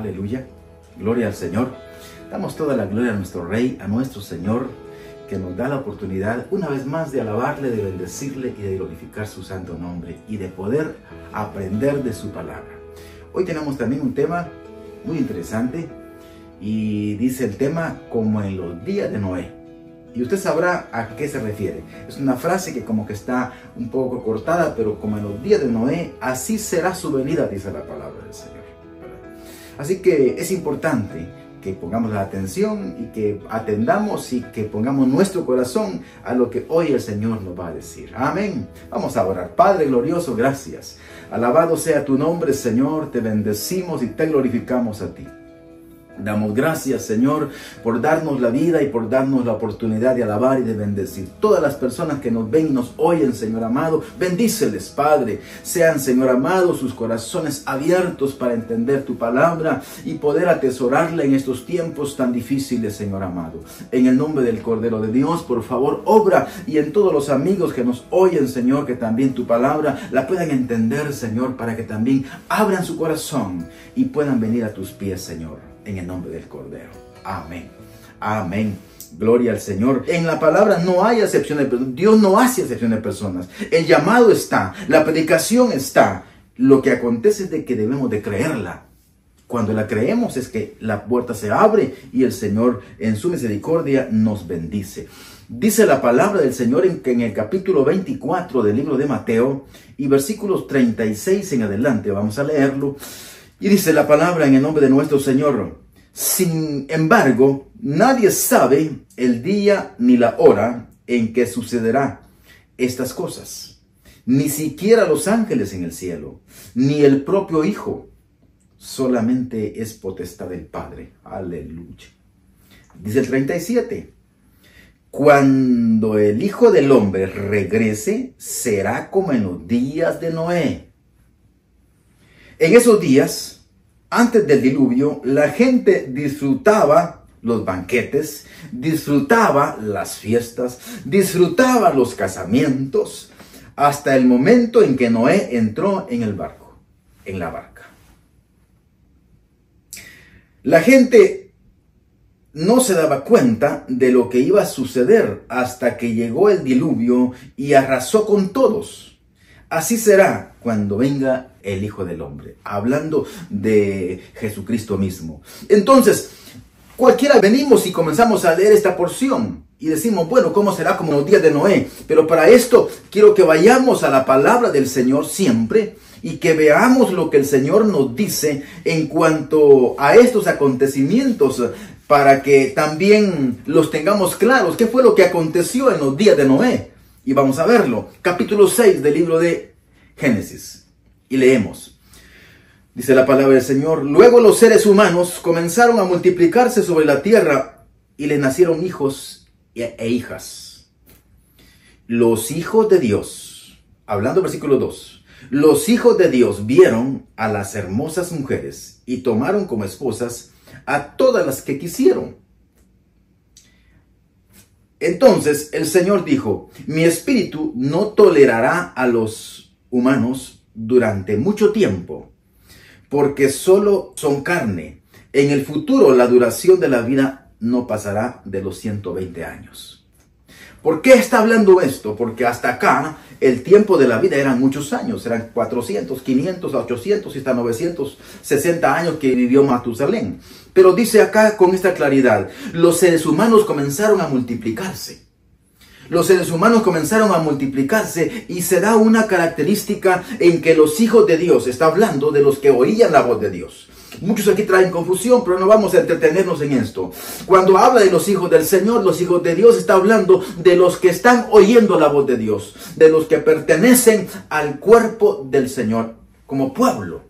Aleluya. Gloria al Señor. Damos toda la gloria a nuestro Rey, a nuestro Señor, que nos da la oportunidad una vez más de alabarle, de bendecirle y de glorificar su santo nombre y de poder aprender de su palabra. Hoy tenemos también un tema muy interesante y dice el tema como en los días de Noé. Y usted sabrá a qué se refiere. Es una frase que como que está un poco cortada, pero como en los días de Noé, así será su venida, dice la palabra del Señor. Así que es importante que pongamos la atención y que atendamos y que pongamos nuestro corazón a lo que hoy el Señor nos va a decir. Amén. Vamos a orar. Padre glorioso, gracias. Alabado sea tu nombre, Señor. Te bendecimos y te glorificamos a ti. Damos gracias, Señor, por darnos la vida y por darnos la oportunidad de alabar y de bendecir. Todas las personas que nos ven y nos oyen, Señor amado, bendíceles, Padre. Sean, Señor amado, sus corazones abiertos para entender tu palabra y poder atesorarla en estos tiempos tan difíciles, Señor amado. En el nombre del Cordero de Dios, por favor, obra y en todos los amigos que nos oyen, Señor, que también tu palabra la puedan entender, Señor, para que también abran su corazón y puedan venir a tus pies, Señor. En el nombre del Cordero. Amén. Amén. Gloria al Señor. En la palabra no hay acepción de personas. Dios no hace acepción de personas. El llamado está. La predicación está. Lo que acontece es de que debemos de creerla. Cuando la creemos es que la puerta se abre y el Señor en su misericordia nos bendice. Dice la palabra del Señor en el capítulo 24 del libro de Mateo y versículos 36 en adelante. Vamos a leerlo. Y dice la palabra en el nombre de nuestro Señor: sin embargo, nadie sabe el día ni la hora en que sucederá estas cosas, ni siquiera los ángeles en el cielo, ni el propio Hijo, solamente es potestad del Padre. Aleluya. Dice el 37, cuando el Hijo del Hombre regrese, será como en los días de Noé. En esos días, antes del diluvio, la gente disfrutaba los banquetes, disfrutaba las fiestas, disfrutaba los casamientos, hasta el momento en que Noé entró en el barco, en la barca. La gente no se daba cuenta de lo que iba a suceder hasta que llegó el diluvio y arrasó con todos. Así será cuando venga el Hijo del Hombre, hablando de Jesucristo mismo. Entonces, cualquiera venimos y comenzamos a leer esta porción y decimos, bueno, ¿cómo será como en los días de Noé? Pero para esto quiero que vayamos a la palabra del Señor siempre y que veamos lo que el Señor nos dice en cuanto a estos acontecimientos, para que también los tengamos claros. ¿Qué fue lo que aconteció en los días de Noé? Y vamos a verlo. Capítulo 6 del libro de Génesis. Y leemos. Dice la palabra del Señor: luego los seres humanos comenzaron a multiplicarse sobre la tierra y les nacieron hijos e hijas. Los hijos de Dios, hablando versículo 2, los hijos de Dios vieron a las hermosas mujeres y tomaron como esposas a todas las que quisieron. Entonces el Señor dijo: mi espíritu no tolerará a los humanos durante mucho tiempo, porque solo son carne. En el futuro la duración de la vida no pasará de los 120 años. ¿Por qué está hablando esto? Porque hasta acá el tiempo de la vida eran muchos años, eran 400, 500, 800 y hasta 960 años que vivió Matusalén. Pero dice acá con esta claridad, los seres humanos comenzaron a multiplicarse. Los seres humanos comenzaron a multiplicarse y se da una característica en que los hijos de Dios, está hablando de los que oían la voz de Dios. Muchos aquí traen confusión, pero no vamos a entretenernos en esto. Cuando habla de los hijos del Señor, los hijos de Dios, está hablando de los que están oyendo la voz de Dios, de los que pertenecen al cuerpo del Señor como pueblo.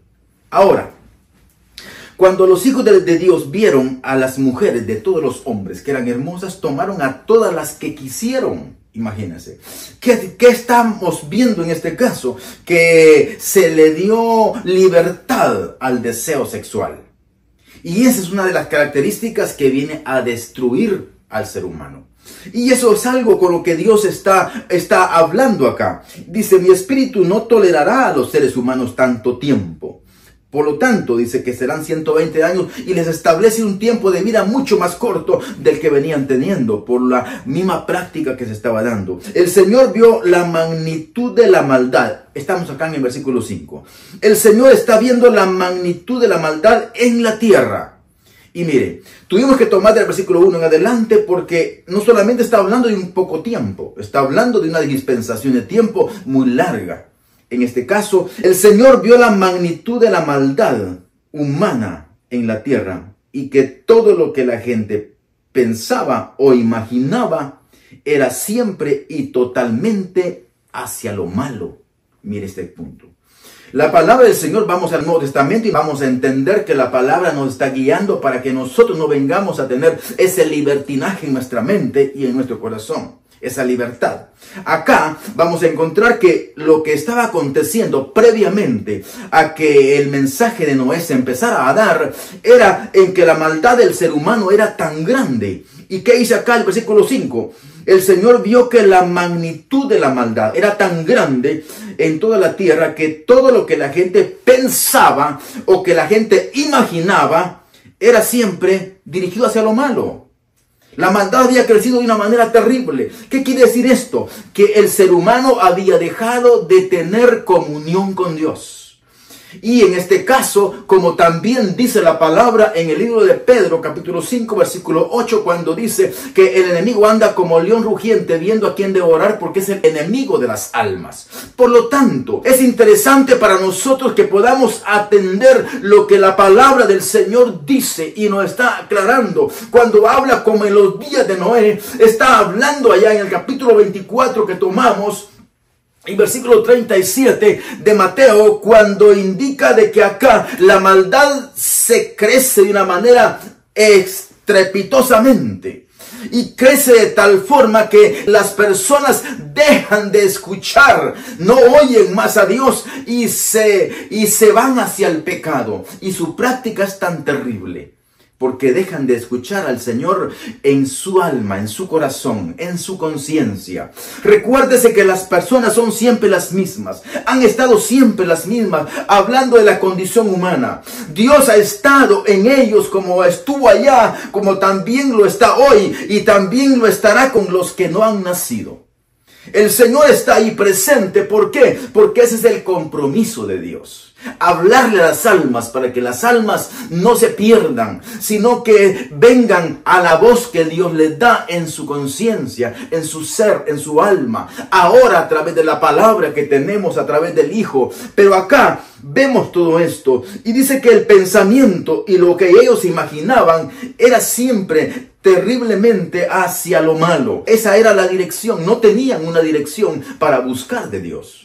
Ahora, cuando los hijos de Dios vieron a las mujeres de todos los hombres que eran hermosas, tomaron a todas las que quisieron. Imagínense, ¿qué estamos viendo en este caso? Que se le dio libertad al deseo sexual. Y esa es una de las características que viene a destruir al ser humano. Y eso es algo con lo que Dios está hablando acá. Dice, mi espíritu no tolerará a los seres humanos tanto tiempo, Por lo tanto, dice que serán 120 años y les establece un tiempo de vida mucho más corto del que venían teniendo por la misma práctica que se estaba dando. El Señor vio la magnitud de la maldad. Estamos acá en el versículo 5. El Señor está viendo la magnitud de la maldad en la tierra. Y mire, tuvimos que tomar del versículo 1 en adelante porque no solamente está hablando de un poco tiempo, está hablando de una dispensación de tiempo muy larga. En este caso, el Señor vio la magnitud de la maldad humana en la tierra y que todo lo que la gente pensaba o imaginaba era siempre y totalmente hacia lo malo. Mire este punto. La palabra del Señor, vamos al Nuevo Testamento y vamos a entender que la palabra nos está guiando para que nosotros no vengamos a tener ese libertinaje en nuestra mente y en nuestro corazón, esa libertad. Acá vamos a encontrar que lo que estaba aconteciendo previamente a que el mensaje de Noé se empezara a dar era en que la maldad del ser humano era tan grande. ¿Y qué dice acá el versículo 5? El Señor vio que la magnitud de la maldad era tan grande en toda la tierra que todo lo que la gente pensaba o que la gente imaginaba era siempre dirigido hacia lo malo. La maldad había crecido de una manera terrible. ¿Qué quiere decir esto? Que el ser humano había dejado de tener comunión con Dios. Y en este caso, como también dice la palabra en el libro de Pedro, capítulo 5, versículo 8, cuando dice que el enemigo anda como león rugiente viendo a quién devorar porque es el enemigo de las almas. Por lo tanto, es interesante para nosotros que podamos atender lo que la palabra del Señor dice y nos está aclarando. Cuando habla como en los días de Noé, está hablando allá en el capítulo 24 que tomamos, y versículo 37 de Mateo, cuando indica de que acá la maldad se crece de una manera estrepitosamente. Y crece de tal forma que las personas dejan de escuchar, no oyen más a Dios y se van hacia el pecado. Y su práctica es tan terrible. Porque dejan de escuchar al Señor en su alma, en su corazón, en su conciencia. Recuérdese que las personas son siempre las mismas. Han estado siempre las mismas, hablando de la condición humana. Dios ha estado en ellos como estuvo allá, como también lo está hoy. Y también lo estará con los que no han nacido. El Señor está ahí presente. ¿Por qué? Porque ese es el compromiso de Dios. Hablarle a las almas para que las almas no se pierdan, sino que vengan a la voz que Dios les da en su conciencia, en su ser, en su alma. Ahora a través de la palabra que tenemos, a través del Hijo. Pero acá vemos todo esto y dice que el pensamiento y lo que ellos imaginaban era siempre terriblemente hacia lo malo. Esa era la dirección. No tenían una dirección para buscar de Dios.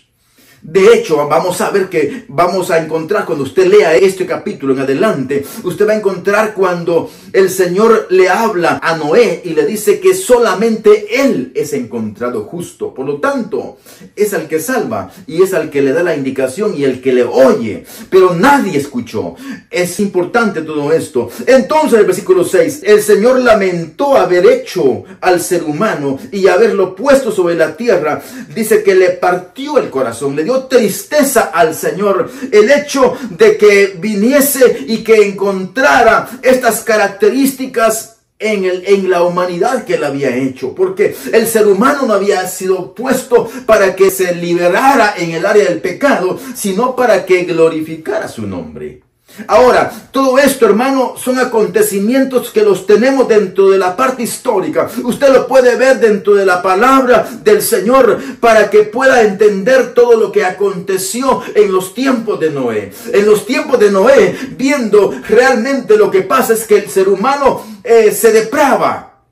De hecho, vamos a ver que vamos a encontrar cuando usted lea este capítulo en adelante, usted va a encontrar cuando el Señor le habla a Noé y le dice que solamente él es encontrado justo. Por lo tanto, es al que salva y es al que le da la indicación y el que le oye. Pero nadie escuchó. Es importante todo esto. Entonces, el versículo 6, el Señor lamentó haber hecho al ser humano y haberlo puesto sobre la tierra. Dice que le partió el corazón, le dio tristeza al Señor el hecho de que viniese y que encontrara estas características en la humanidad que él había hecho, porque el ser humano no había sido puesto para que se liberara en el área del pecado, sino para que glorificara su nombre. Ahora, todo esto, hermano, son acontecimientos que los tenemos dentro de la parte histórica. Usted lo puede ver dentro de la palabra del Señor para que pueda entender todo lo que aconteció en los tiempos de Noé. En los tiempos de Noé, viendo realmente lo que pasa es que el ser humano se deprava.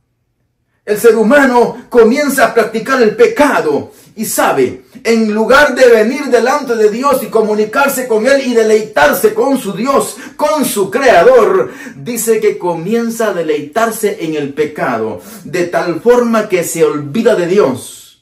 El ser humano comienza a practicar el pecado. Y sabe, en lugar de venir delante de Dios y comunicarse con Él y deleitarse con su Dios, con su Creador, dice que comienza a deleitarse en el pecado, de tal forma que se olvida de Dios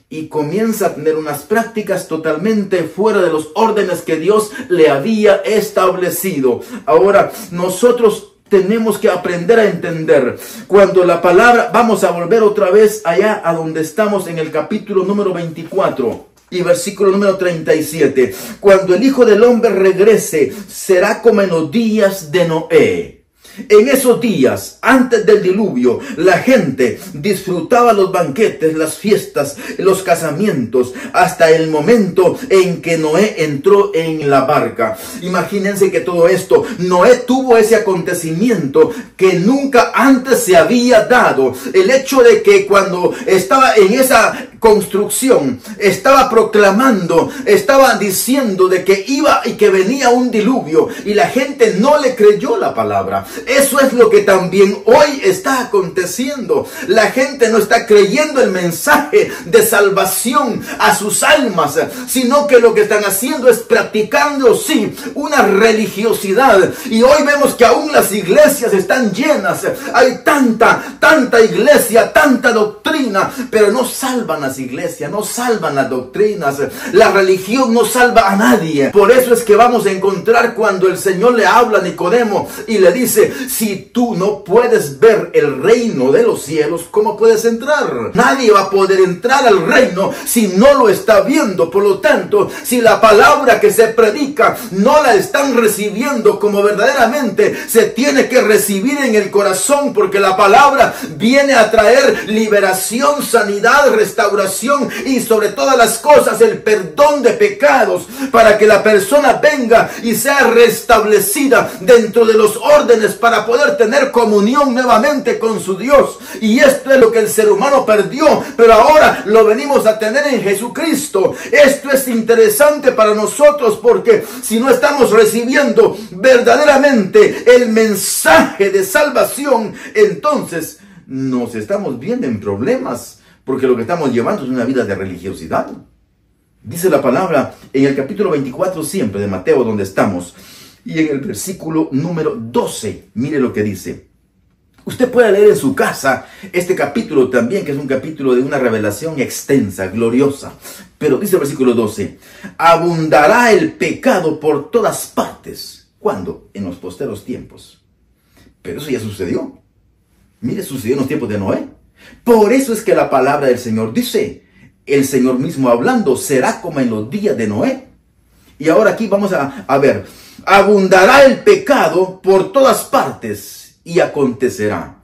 y comienza a tener unas prácticas totalmente fuera de los órdenes que Dios le había establecido. Ahora, nosotros tenemos que aprender a entender cuando la palabra, vamos a volver otra vez allá a donde estamos en el capítulo número 24. Y versículo número 37. Cuando el Hijo del Hombre regrese, será como en los días de Noé. En esos días, antes del diluvio, la gente disfrutaba los banquetes, las fiestas, los casamientos, hasta el momento en que Noé entró en la barca. Imagínense que todo esto, Noé tuvo ese acontecimiento que nunca antes se había dado. El hecho de que cuando estaba en esa construcción, estaba proclamando, estaba diciendo de que iba y que venía un diluvio, y la gente no le creyó la palabra. Eso es lo que también hoy está aconteciendo. La gente no está creyendo el mensaje de salvación a sus almas, sino que lo que están haciendo es practicando, sí, una religiosidad. Y hoy vemos que aún las iglesias están llenas. Hay tanta iglesia, tanta doctrina, pero no salvan las iglesias, no salvan las doctrinas. La religión no salva a nadie. Por eso es que vamos a encontrar cuando el Señor le habla a Nicodemo y le dice: si tú no puedes ver el reino de los cielos, ¿cómo puedes entrar? Nadie va a poder entrar al reino si no lo está viendo. Por lo tanto, si la palabra que se predica no la están recibiendo como verdaderamente se tiene que recibir en el corazón, porque la palabra viene a traer liberación, sanidad, restauración y sobre todas las cosas el perdón de pecados, para que la persona venga y sea restablecida dentro de los órdenes para poder tener comunión nuevamente con su Dios. Y esto es lo que el ser humano perdió, pero ahora lo venimos a tener en Jesucristo. Esto es interesante para nosotros, porque si no estamos recibiendo verdaderamente el mensaje de salvación, entonces nos estamos viendo en problemas, porque lo que estamos llevando es una vida de religiosidad. Dice la palabra en el capítulo 24 siempre de Mateo, donde estamos, y en el versículo número 12, mire lo que dice. Usted puede leer en su casa este capítulo también, que es un capítulo de una revelación extensa, gloriosa. Pero dice el versículo 12, abundará el pecado por todas partes. ¿Cuándo? En los posteros tiempos. Pero eso ya sucedió. Mire, sucedió en los tiempos de Noé. Por eso es que la palabra del Señor dice, el Señor mismo hablando, será como en los días de Noé. Y ahora aquí vamos a ver, abundará el pecado por todas partes. Y acontecerá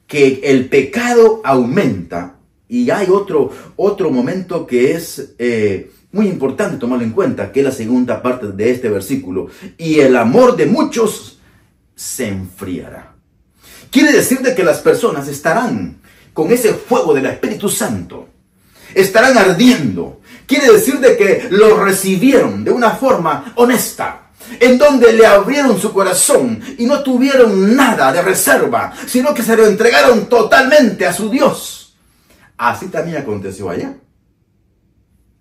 que el pecado aumenta. Y hay otro momento que es muy importante tomarlo en cuenta, que es la segunda parte de este versículo. Y el amor de muchos se enfriará. Quiere decir de que las personas estarán con ese fuego del Espíritu Santo. Estarán ardiendo. Quiere decir de que lo recibieron de una forma honesta, en donde le abrieron su corazón y no tuvieron nada de reserva, sino que se lo entregaron totalmente a su Dios. Así también aconteció allá.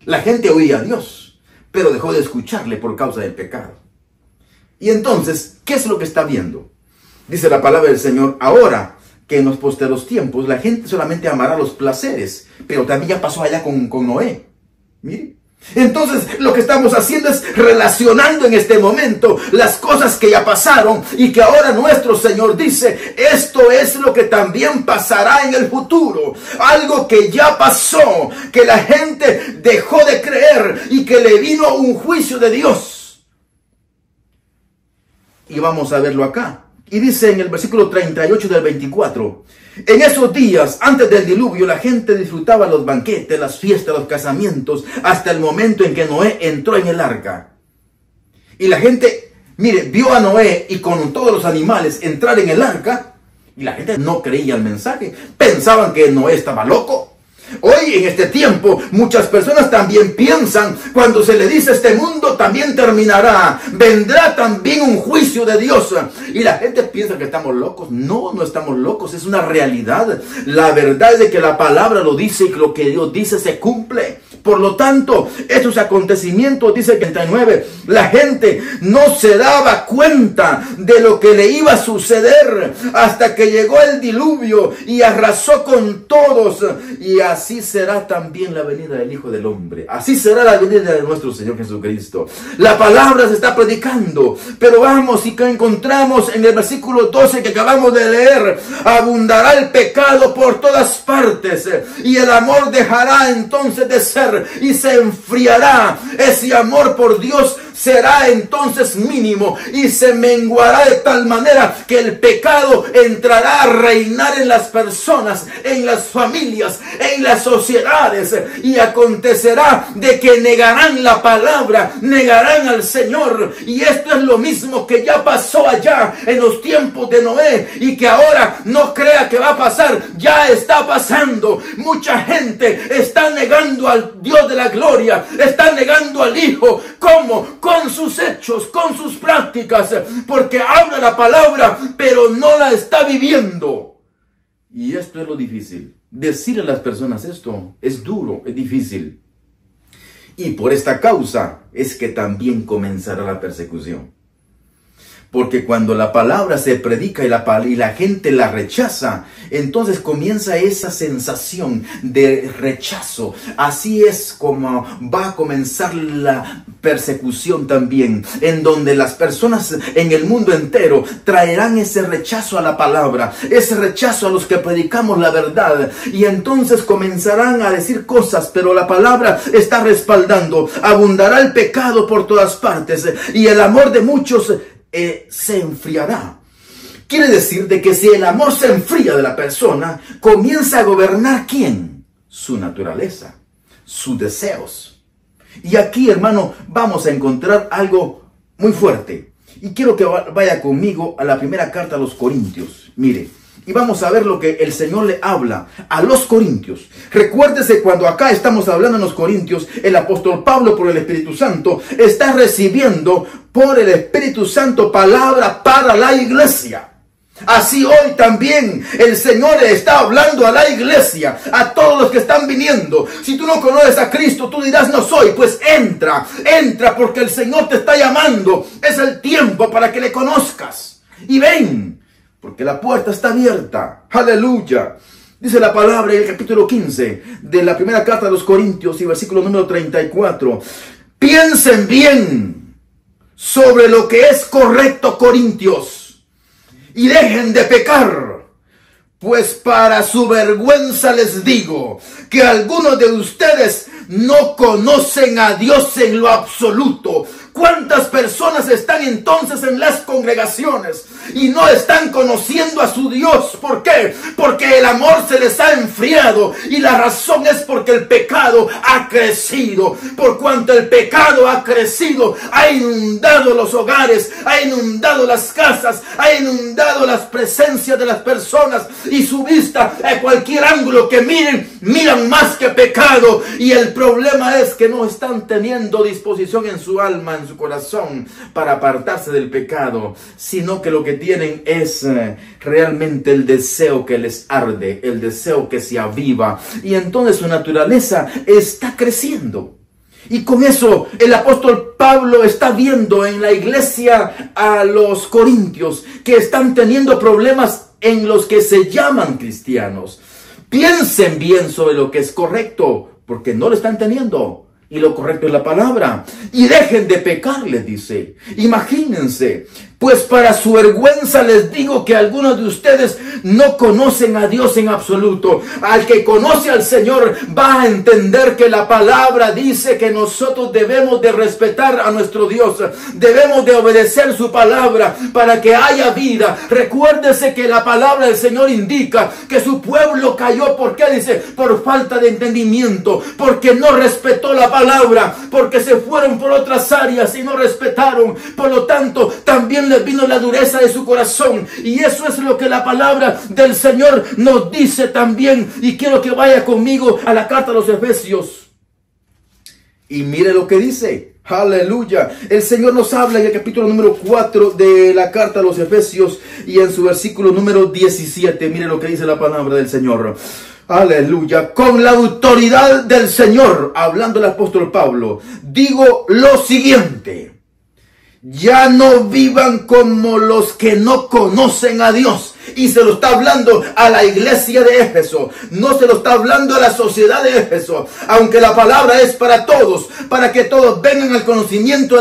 La gente oía a Dios, pero dejó de escucharle por causa del pecado. Y entonces, ¿qué es lo que está viendo? Dice la palabra del Señor, ahora que en los posteros tiempos la gente solamente amará los placeres, pero también ya pasó allá con Noé. Mire. Entonces lo que estamos haciendo es relacionando en este momento las cosas que ya pasaron y que ahora nuestro Señor dice, esto es lo que también pasará en el futuro. Algo que ya pasó, que la gente dejó de creer y que le vino un juicio de Dios. Y vamos a verlo acá. Y dice en el versículo 38 del 24, en esos días, antes del diluvio, la gente disfrutaba los banquetes, las fiestas, los casamientos, hasta el momento en que Noé entró en el arca. Y la gente, mire, vio a Noé y con todos los animales entrar en el arca, y la gente no creía el mensaje, pensaban que Noé estaba loco. Hoy en este tiempo muchas personas también piensan, cuando se le dice este mundo también terminará, vendrá también un juicio de Dios, y la gente piensa que estamos locos. No, no estamos locos, es una realidad. La verdad es de que la palabra lo dice y lo que Dios dice se cumple. Por lo tanto, estos acontecimientos, dice el 39, la gente no se daba cuenta de lo que le iba a suceder hasta que llegó el diluvio y arrasó con todos. Y así será también la venida del Hijo del Hombre. Así será la venida de nuestro Señor Jesucristo. La palabra se está predicando, pero vamos y que encontramos en el versículo 12 que acabamos de leer, abundará el pecado por todas partes y el amor dejará entonces de ser. comenzar y se enfriará. Ese amor por Dios será entonces mínimo y se menguará de tal manera que el pecado entrará a reinar en las personas, en las familias, en las sociedades, y acontecerá de que negarán la palabra, negarán al Señor. Y esto es lo mismo que ya pasó allá en los tiempos de Noé y que ahora no crea que va a pasar, ya está pasando. Mucha gente está negando al Dios de la gloria, está negando al Hijo. ¿Cómo? Con sus hechos, con sus prácticas, porque habla la palabra pero no la está viviendo. Y esto es lo difícil. Decirle a las personas esto es duro, es difícil. Y por esta causa es que también comenzará la persecución. Porque cuando la palabra se predica y la gente la rechaza, entonces comienza esa sensación de rechazo. Así es como va a comenzar la persecución también, en donde las personas en el mundo entero traerán ese rechazo a la palabra, ese rechazo a los que predicamos la verdad. Y entonces comenzarán a decir cosas, pero la palabra está respaldando. Abundará el pecado por todas partes y el amor de muchos se enfriará. Quiere decir de que si el amor se enfría de la persona, comienza a gobernar ¿quién? Su naturaleza, sus deseos. Y aquí, hermano, vamos a encontrar algo muy fuerte. Y quiero que vaya conmigo a la primera carta a los Corintios. Mire, y vamos a ver lo que el Señor le habla a los corintios. Recuérdese, cuando acá estamos hablando en los Corintios, el apóstol Pablo, por el Espíritu Santo, está recibiendo por el Espíritu Santo palabra para la iglesia. Así hoy también el Señor está hablando a la iglesia, a todos los que están viniendo. Si tú no conoces a Cristo, tú dirás no soy, pues entra, porque el Señor te está llamando. Es el tiempo para que le conozcas. Y ven, porque la puerta está abierta. Aleluya. Dice la palabra en el capítulo 15 de la primera carta de los Corintios y versículo número 34. Piensen bien sobre lo que es correcto, corintios, y dejen de pecar, pues para su vergüenza les digo que algunos de ustedes no conocen a Dios en lo absoluto. ¿Cuántas personas están entonces en las congregaciones y no están conociendo a su Dios? ¿Por qué? Porque el amor se les ha enfriado, y la razón es porque el pecado ha crecido. Por cuanto el pecado ha crecido, ha inundado los hogares, ha inundado las casas, ha inundado las presencias de las personas, y su vista a cualquier ángulo que miren, miran más que pecado. Y el problema es que no están teniendo disposición en su alma, en su corazón, para apartarse del pecado, sino que lo que tienen es realmente el deseo que les arde, el deseo que se aviva, y entonces su naturaleza está creciendo. Y con eso el apóstol Pablo está viendo en la iglesia a los corintios que están teniendo problemas en los que se llaman cristianos. Piensen bien sobre lo que es correcto, porque no lo están teniendo. Y lo correcto es la palabra. Y dejen de pecar, les dice. Imagínense. Pues para su vergüenza les digo que algunos de ustedes no conocen a Dios en absoluto. Al que conoce al Señor va a entender que la palabra dice que nosotros debemos de respetar a nuestro Dios. Debemos de obedecer su palabra para que haya vida. Recuérdese que la palabra del Señor indica que su pueblo cayó. ¿Por qué? Dice, por falta de entendimiento, porque no respetó la palabra, porque se fueron por otras áreas y no respetaron. Por lo tanto, también les vino la dureza de su corazón. Y eso es lo que la palabra del Señor nos dice también. Y quiero que vaya conmigo a la carta a los Efesios. Y mire lo que dice. Aleluya. El Señor nos habla en el capítulo número 4 de la carta a los Efesios y en su versículo número 17. Mire lo que dice la palabra del Señor. Aleluya. Con la autoridad del Señor, hablando el apóstol Pablo, digo lo siguiente: ya no vivan como los que no conocen a Dios. Y se lo está hablando a la iglesia de Éfeso. No se lo está hablando a la sociedad de Éfeso. Aunque la palabra es para todos, para que todos vengan al conocimiento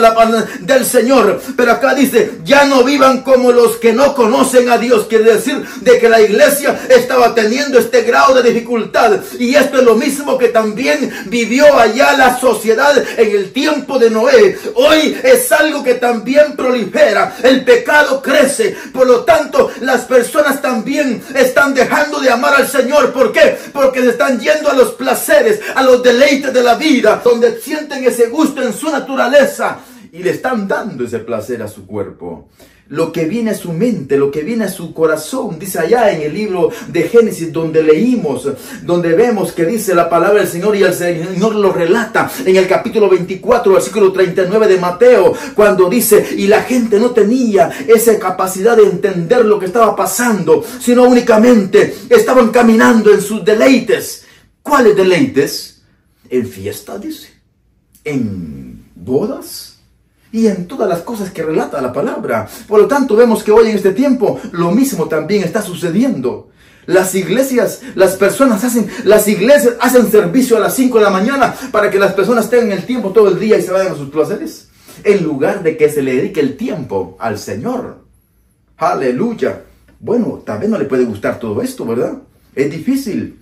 del Señor. Pero acá dice, ya no vivan como los que no conocen a Dios. Quiere decir de que la iglesia estaba teniendo este grado de dificultad. Y esto es lo mismo que también vivió allá la sociedad en el tiempo de Noé. Hoy es algo que también prolifera. El pecado crece. Por lo tanto, las personas también están dejando de amar al Señor. ¿Por qué? Porque se están yendo a los placeres, a los deleites de la vida, donde sienten ese gusto en su naturaleza y le están dando ese placer a su cuerpo. Lo que viene a su mente, lo que viene a su corazón, dice allá en el libro de Génesis, donde leímos, donde vemos que dice la palabra del Señor, y el Señor lo relata en el capítulo 24, versículo 39 de Mateo, cuando dice, y la gente no tenía esa capacidad de entender lo que estaba pasando, sino únicamente estaban caminando en sus deleites. ¿Cuáles deleites? En fiesta, dice, en bodas y en todas las cosas que relata la palabra. Por lo tanto, vemos que hoy en este tiempo lo mismo también está sucediendo. Las iglesias, las iglesias hacen servicio a las 5 de la mañana para que las personas tengan el tiempo todo el día y se vayan a sus placeres, en lugar de que se le dedique el tiempo al Señor. Aleluya. Bueno, tal vez no le puede gustar todo esto, ¿verdad? Es difícil.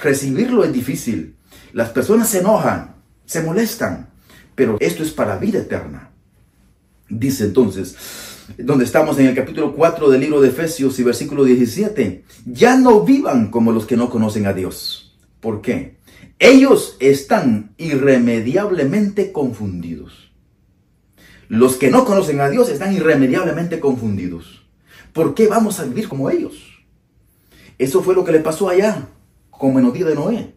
Recibirlo es difícil. Las personas se enojan, se molestan, pero esto es para vida eterna. Dice entonces, donde estamos en el capítulo 4 del libro de Efesios y versículo 17, ya no vivan como los que no conocen a Dios. ¿Por qué? Ellos están irremediablemente confundidos. Los que no conocen a Dios están irremediablemente confundidos. ¿Por qué vamos a vivir como ellos? Eso fue lo que le pasó allá, como en los días de Noé.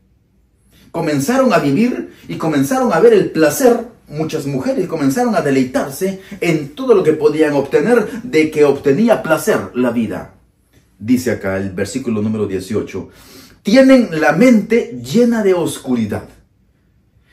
Comenzaron a vivir y comenzaron a ver el placer. Muchas mujeres comenzaron a deleitarse en todo lo que podían obtener, de que obtenía placer la vida. Dice acá el versículo número 18. Tienen la mente llena de oscuridad.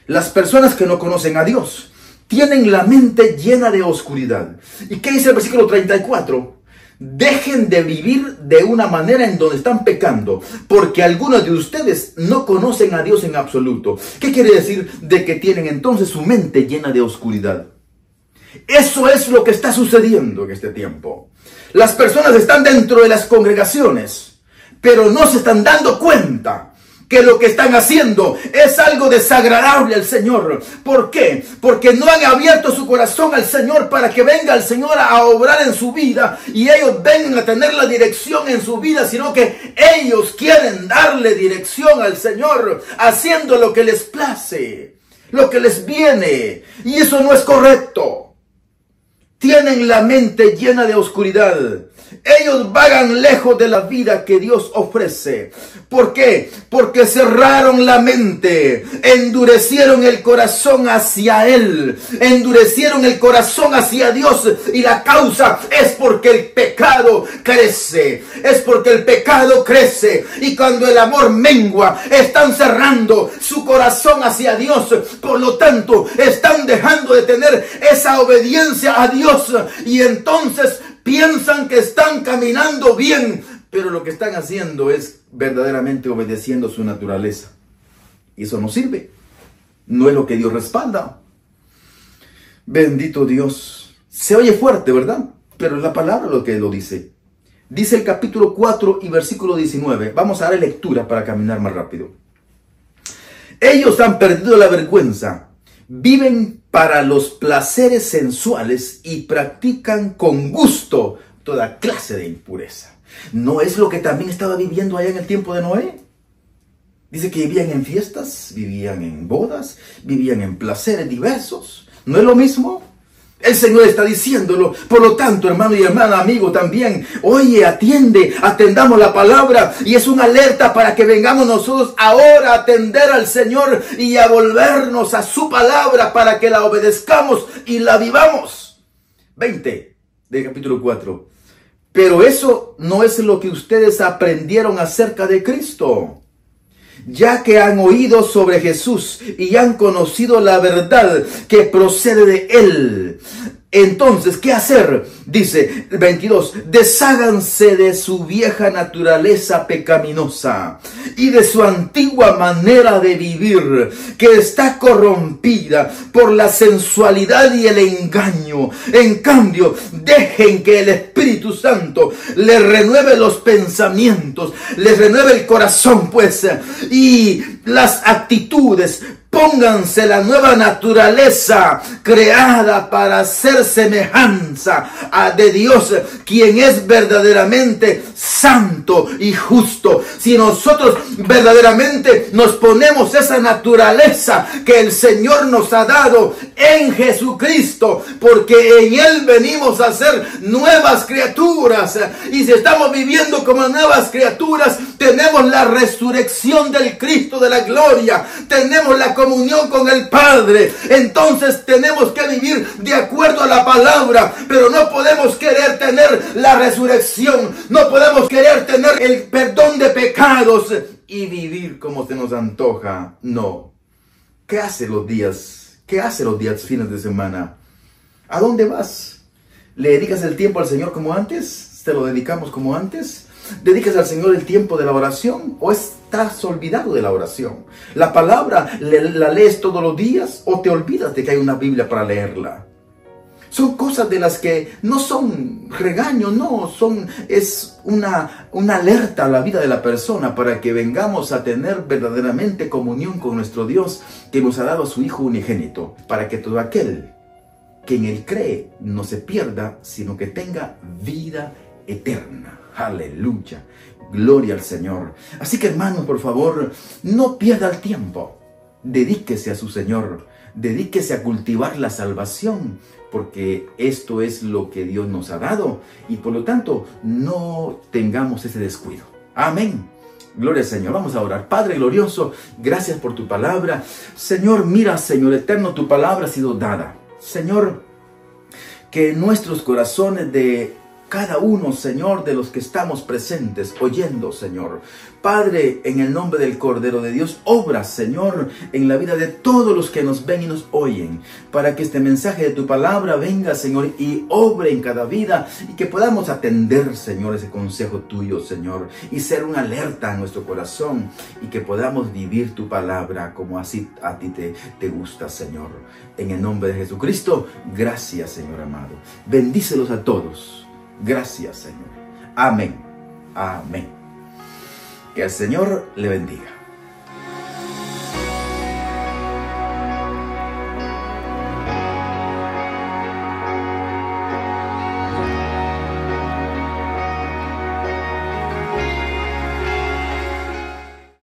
Las personas que no conocen a Dios tienen la mente llena de oscuridad. ¿Y qué dice el versículo 34? Dejen de vivir de una manera en donde están pecando, porque algunos de ustedes no conocen a Dios en absoluto. ¿Qué quiere decir? De que tienen entonces su mente llena de oscuridad. Eso es lo que está sucediendo en este tiempo. Las personas están dentro de las congregaciones, pero no se están dando cuenta que lo que están haciendo es algo desagradable al Señor. ¿Por qué? Porque no han abierto su corazón al Señor para que venga el Señor a obrar en su vida y ellos vengan a tener la dirección en su vida, sino que ellos quieren darle dirección al Señor haciendo lo que les place, lo que les viene, y eso no es correcto. Tienen la mente llena de oscuridad. Ellos vagan lejos de la vida que Dios ofrece. ¿Por qué? Porque cerraron la mente, endurecieron el corazón hacia Él, endurecieron el corazón hacia Dios, y la causa es porque el pecado crece, es porque el pecado crece, y cuando el amor mengua, están cerrando su corazón hacia Dios. Por lo tanto, están dejando de tener esa obediencia a Dios, y entonces piensan que están caminando bien, pero lo que están haciendo es verdaderamente obedeciendo su naturaleza. Y eso no sirve. No es lo que Dios respalda. Bendito Dios. Se oye fuerte, ¿verdad? Pero es la palabra lo que lo dice. Dice el capítulo 4 y versículo 19. Vamos a dar lectura para caminar más rápido. Ellos han perdido la vergüenza. Viven para los placeres sensuales y practican con gusto toda clase de impureza. ¿No es lo que también estaba viviendo allá en el tiempo de Noé? Dice que vivían en fiestas, vivían en bodas, vivían en placeres diversos. ¿No es lo mismo? El Señor está diciéndolo. Por lo tanto, hermano y hermana, amigo también, oye, atendamos la palabra, y es una alerta para que vengamos nosotros ahora a atender al Señor y a volvernos a su palabra para que la obedezcamos y la vivamos. 20 del capítulo 4. Pero eso no es lo que ustedes aprendieron acerca de Cristo. Ya que han oído sobre Jesús y han conocido la verdad que procede de Él. Entonces, ¿qué hacer? Dice el 22, desháganse de su vieja naturaleza pecaminosa y de su antigua manera de vivir, que está corrompida por la sensualidad y el engaño. En cambio, dejen que el Espíritu Santo les renueve los pensamientos, les renueve el corazón, pues, y las actitudes. Pónganse la nueva naturaleza creada para ser semejanza de Dios, quien es verdaderamente santo y justo. Si nosotros verdaderamente nos ponemos esa naturaleza que el Señor nos ha dado en Jesucristo, porque en Él venimos a ser nuevas criaturas, y si estamos viviendo como nuevas criaturas, tenemos la resurrección del Cristo de la gloria, tenemos la comunión con el Padre. Entonces tenemos que vivir de acuerdo a la palabra, pero no podemos querer tener la resurrección, no podemos querer tener el perdón de pecados y vivir como se nos antoja. No. ¿Qué hace los días? ¿Qué hace los días fines de semana? ¿A dónde vas? ¿Le dedicas el tiempo al Señor como antes? ¿Te lo dedicamos como antes? ¿Dedicas al Señor el tiempo de la oración o estás olvidado de la oración? ¿La palabra la lees todos los días o te olvidas de que hay una Biblia para leerla? Son cosas de las que no son regaño, no, es una alerta a la vida de la persona para que vengamos a tener verdaderamente comunión con nuestro Dios, que nos ha dado a su Hijo unigénito, para que todo aquel que en Él cree no se pierda, sino que tenga vida eterna. Aleluya, gloria al Señor. Así que, hermanos, por favor, no pierda el tiempo. Dedíquese a su Señor, dedíquese a cultivar la salvación, porque esto es lo que Dios nos ha dado, y por lo tanto no tengamos ese descuido. Amén. Gloria al Señor. Vamos a orar. Padre glorioso, gracias por tu palabra. Señor, mira, Señor eterno, tu palabra ha sido dada. Señor, que nuestros corazones de cada uno, Señor, de los que estamos presentes, oyendo, Señor. Padre, en el nombre del Cordero de Dios, obra, Señor, en la vida de todos los que nos ven y nos oyen, para que este mensaje de tu palabra venga, Señor, y obre en cada vida, y que podamos atender, Señor, ese consejo tuyo, Señor, y ser una alerta a nuestro corazón, y que podamos vivir tu palabra como así a ti te gusta, Señor. En el nombre de Jesucristo, gracias, Señor amado. Bendícelos a todos. Gracias, Señor. Amén. Amén. Que el Señor le bendiga.